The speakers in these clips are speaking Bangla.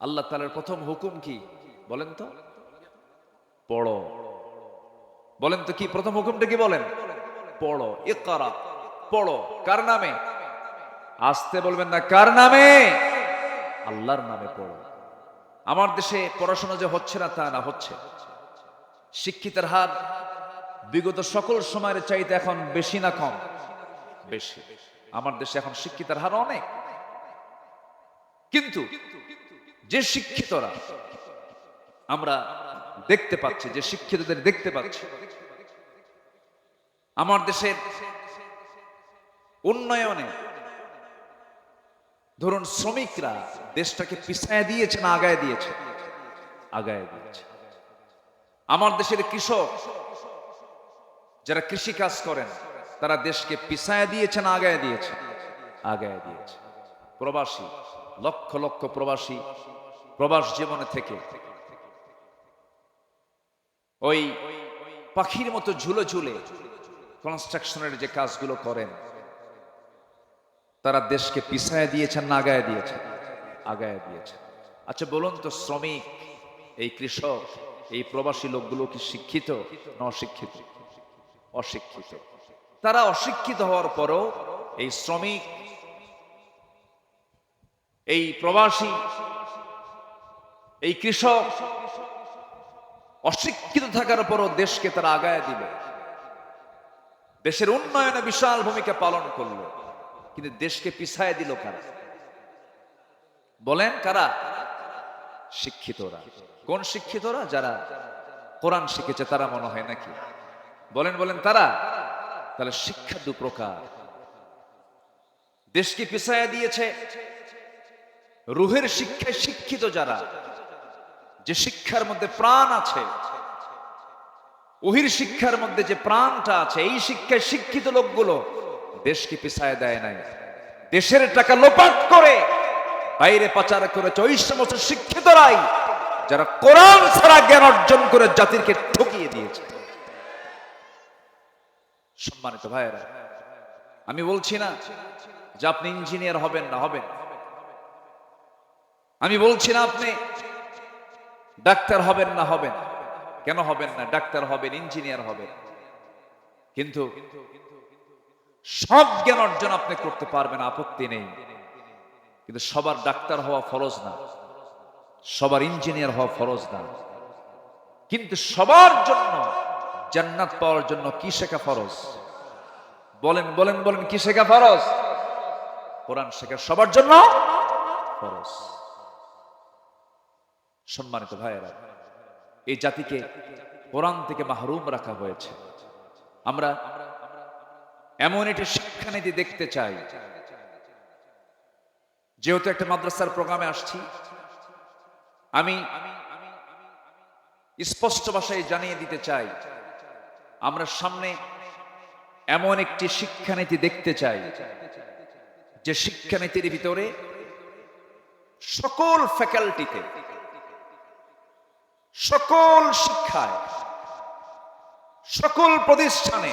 আল্লাহ তাআলার প্রথম হুকুম কি বলেন তো? পড়ো। বলেন তো কি প্রথম হুকুমটা কি বলেন? পড়ো। ইকরা, পড়ো। কার নামে? আসতে বলবেন না, কার নামে? আল্লাহর নামে পড়ো। আমার দেশে পড়াশোনা যে হচ্ছে না তা না, হচ্ছে। শিক্ষিতের হার বিগত সকল সময়ের চাইতে এখন বেশি না কম? বেশি। আমার দেশে এখন শিক্ষিতের হার অনেক। কিন্তু যে শিক্ষিতরা আমরা দেখতে পাচ্ছি, যে শিক্ষিতদের দেখতে পাচ্ছি, আমার দেশের উন্নয়নে ধরুন শ্রমিকরা দেশটাকে পিছায় দিয়েছে না আগায় দিয়েছে? আগায় দিয়েছে। আমার দেশের কৃষক যারা কৃষি কাজ করেন তারা দেশকে পিছায় দিয়েছে না আগায় দিয়েছে? আগায় দিয়েছে। প্রবাসী, লক্ষ লক্ষ প্রবাসী প্রবাস জীবনে থেকে ওই পাখির মতো ঝুলে ঝুলে কনস্ট্রাকশনের যে কাজগুলো করেন, তারা দেশকে পিছায় দিয়েছেন না আগায় দিয়েছে? আগায় দিয়েছে। আচ্ছা বলুন তো, শ্রমিক, এই কৃষক, এই প্রবাসী লোকগুলো কি শিক্ষিত না অশিক্ষিত? অশিক্ষিত। তারা অশিক্ষিত হওয়ার পরও এই শ্রমিক, এই প্রবাসী, এই কৃষক অশিক্ষিত থাকার পরও দেশকে তারা আগায় দিল, দেশের উন্নয়নে বিশাল ভূমিকা পালন করলো। কিন্তু দেশকে পিছায় দিল কারা? বলেন কারা? শিক্ষিতরা। কোন শিক্ষিতরা? যারা কোরআন শিখেছে তারা মনে হয় নাকি? বলেন বলেন তারা? তাহলে শিক্ষা দু প্রকার। দেশকে পিছায় দিয়েছে রুহের শিক্ষায় শিক্ষিত যারা, যে শিক্ষার মধ্যে প্রাণ আছে, ওহির শিক্ষার মধ্যে যে প্রাণটা আছে, এই শিক্ষায় শিক্ষিত লোকগুলো দেশকে পিছায় দেয় নাই। দেশের টাকা লোপাট করে বাইরে পাচার করেছে ওই সমস্ত শিক্ষিতরাই যারা কোরআন ছাড়া জ্ঞান অর্জন করে জাতিকে ঠকিয়ে দিয়েছে। সম্মানিত ভাইয়েরা, আমি বলছি না যে আপনি ইঞ্জিনিয়ার হবেন না, হবেন। আমি বলছি না আপনি ডাক্তার হবেন না, হবেন। কেন হবেন না? ডাক্তার হবেন, ইঞ্জিনিয়ার হবেন। কিন্তু সব জ্ঞান অর্জন আপনি করতে পারবেন, আপত্তি নেই। কিন্তু সবার ডাক্তার হওয়া ফরজ না, সবার ইঞ্জিনিয়ার হওয়া ফরজ না। কিন্তু সবার জন্য জান্নাত পাওয়ার জন্য কি শেখা ফরজ? বলেন বলেন বলেন, কি শেখা ফরজ? কোরআন শেখা সবার জন্য ফরজ। সম্মানিত ভাইয়েরা, এই জাতিকে কোরআন থেকে মাহরুম রাখা হয়েছে। আমরা এমন একটি শিক্ষানীতি দেখতে চাই, যেহেতু একটা মাদ্রাসার প্রোগ্রামে আসছি, আমি স্পষ্ট ভাষায় জানিয়ে দিতে চাই, আমরা সামনে এমন একটি শিক্ষানীতি দেখতে চাই, যে শিক্ষানীতির ভিতরে সকল ফ্যাকাল্টিতে, সকল শিক্ষায়, সকল প্রতিষ্ঠানে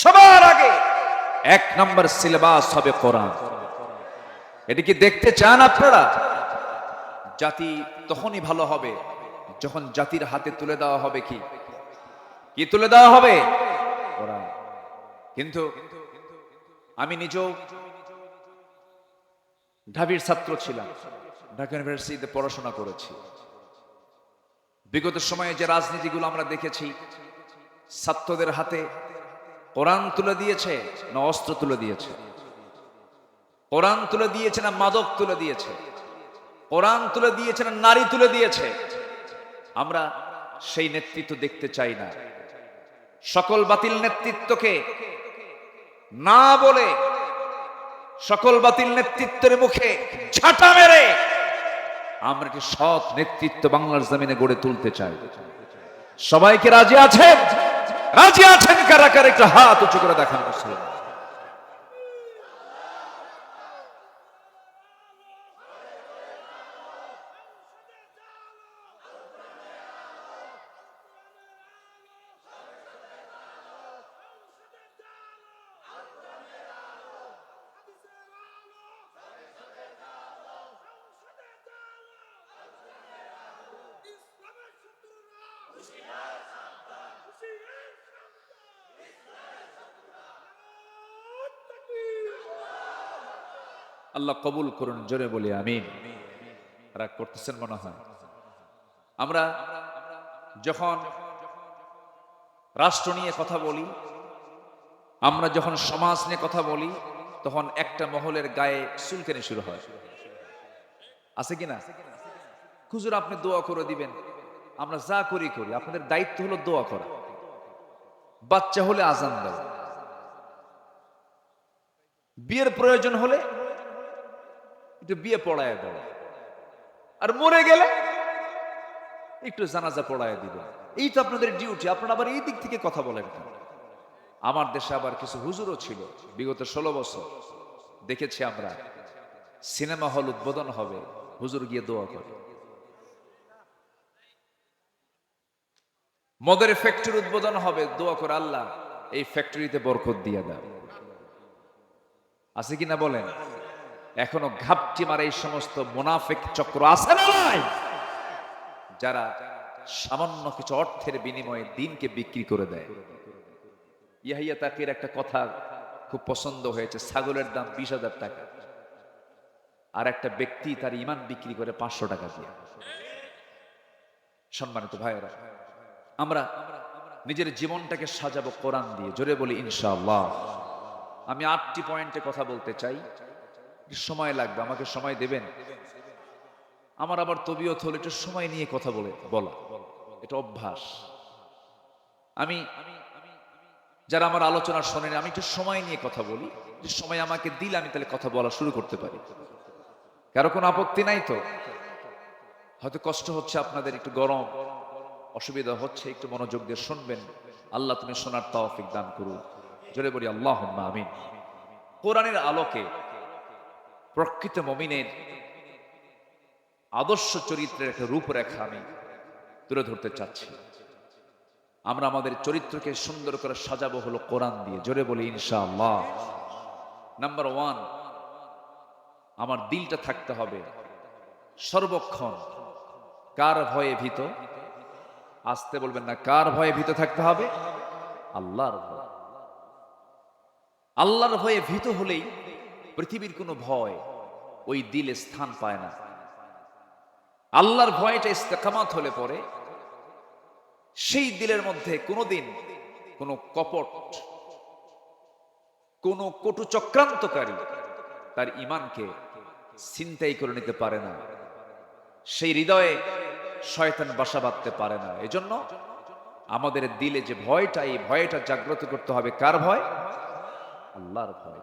সবার আগে এক নম্বর সিলেবাস হবে কোরআন। এটা কি দেখতে চান আপনারা? জাতি তখনই ভালো হবে যখন জাতির হাতে তুলে দেওয়া হবে কি কি তুলে দেওয়া হবে? কোরআন। কিন্তু আমি নিজেও ঢাবির ছাত্র ছিলাম, ঢাকা ইউনিভার্সিটিতে পড়াশোনা করেছি। বিগত সময়ে যে রাজনীতিগুলো আমরা দেখেছি, ছাত্রদের হাতে কোরআন তুলে দিয়েছে না অস্ত্র তুলে দিয়েছে? কোরআন তুলে দিয়েছে না মাদক তুলে দিয়েছে? কোরআন তুলে দিয়েছে না নারী তুলে দিয়েছে? আমরা সেই নেতৃত্ব দেখতে চাই না। সকল বাতিল নেতৃত্বকে না বলে, সকল বাতিল নেতৃত্বের মুখে ঝাঁটা মেরে আমরা একটি সৎ নেতৃত্ব বাংলার জমিনে গড়ে তুলতে চাই। সবাইকে রাজি আছেন? রাজি আছেন কারা কারা? একটু হাত উঁচু করে দেখান। আল্লাহ কবুল করুন, জোরে বলি আমিন। রাগ করতেছেন মনে হয়। আমরা যখন রাষ্ট্র নিয়ে কথা বলি, আমরা যখন সমাজ নিয়ে কথা বলি, তখন একটা মহলের গায়ে চুলকানি শুরু হয়, আছে কিনা? হুজুর আপনি দোয়া করে দিবেন, আমরা যা করি করি, আপনাদের দায়িত্ব হলো দোয়া করা। বাচ্চা হলে আজান দাও, বিয়ের প্রয়োজন হলে একটু বিয়ে পড়ায় দাও, আর মরে গেলে একটু জানাজা পড়ায় দিবেন। এই তো আপনাদের ডিউটি। আপনারা আবার এই দিক থেকে কথা বলেন কেন? আমার দেশে আবার কিছু হুজুরও ছিল, বিগত 16 বছর দেখেছি আমরা, সিনেমা হল উদ্বোধন হবে, হুজুর গিয়ে দোয়া করে। মদের ফ্যাক্টরি উদ্বোধন হবে, দোয়া করে আল্লাহ এই ফ্যাক্টরিতে বরকত দিয়ে দাও। আছে কিনা বলেন? এখনো ঘাপটি মারে এই সমস্ত মুনাফিক চক্র আছে না নাই, যারা সামান্য কিছু অর্থের বিনিময়ে দিনকে বিক্রি করে দেয়। ইয়াহিয়া তাকির একটা কথা খুব পছন্দ হয়েছে, ছাগলের দাম 20,000 টাকা, আর একটা ব্যক্তি তার ইমান বিক্রি করে 500 টাকা দিয়ে। সম্মানিত ভাইয়েরা, আমরা নিজের জীবনটাকে সাজাবো কোরআন দিয়ে, জোরে বলি ইনশাআল্লাহ। আমি 8টি পয়েন্টে কথা বলতে চাই, সময় লাগবে, আমাকে সময় দেবেন। আমার আবার তবিয়ত হলো একটু সময় নিয়ে কথা বলা, এটা অভ্যাস। আমি যারা আমার আলোচনা শোনেন, আমি একটু সময় নিয়ে কথা বলি, যে সময় আমাকে দিলে আমি তাহলে কথা বলা শুরু করতে পারি। কারো কোনো আপত্তি নাই তো? হয়তো কষ্ট হচ্ছে আপনাদের, একটু গরম, অসুবিধা হচ্ছে, একটু মনোযোগ দিয়ে শুনবেন। আল্লাহ তুমি শোনার তৌফিক দান করুন, জোরে বলি আল্লাহুম্মা আমিন। কোরআনের আলোকে প্রকৃত মুমিনের আদর্শ চরিত্রের একটা রূপরেখা আমি তুলে ধরতে চাচ্ছি। আমরা আমাদের চরিত্রকে সুন্দর করে সাজাবো হলো কোরআন দিয়ে, জোরে বলি ইনশাআল্লাহ। নাম্বার 1, আমার দিলটা থাকতে হবে সর্বক্ষণ কার ভয়ে ভীত? আসতে বলবেন না, কার ভয়ে ভীত থাকতে হবে? আল্লাহর ভয়। আল্লাহর ভয়ে ভীত হলেই পৃথিবীর কোনো ভয় ওই দিলে স্থান পায় না। আল্লাহর ভয়টা ইস্তেকামাত হলে পরে সেই দিলের মধ্যে কোনোদিন কোনো কপট, কোনো কটু চক্রান্তকারী তার ঈমানকে ছিনতাই করে নিতে পারে না, সেই হৃদয়ে শয়তান বাসা বাঁধতে পারে না। এজন্য আমাদের দিলে যে ভয়টা, এই ভয়টা জাগ্রত করতে হবে। কার ভয়? আল্লাহর ভয়।